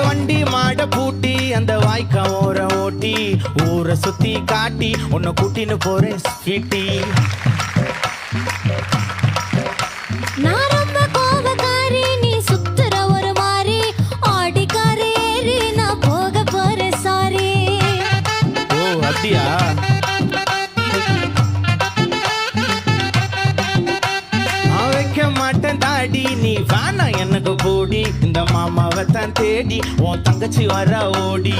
வண்டி மாட பூட்டி அந்த வாய்க்கா ஓர ஓட்டி ஊரை சுத்தி காட்டி உன்னை கூட்டின்னு போறேன் ஸ்வீட்டி. நான் ரொம்ப கோபக்காரி, நீ சுத்துற ஒரு மாதிரி ஆடிக்காரி ஏறி நான் போக போறேன் சாரி. ஓ அப்படியா? மாட்டேன் தாடி நீ வேணா எனக்கு போடி, இந்த மாமாவை தான் தேடி உன் தங்கச்சி வர ஓடி.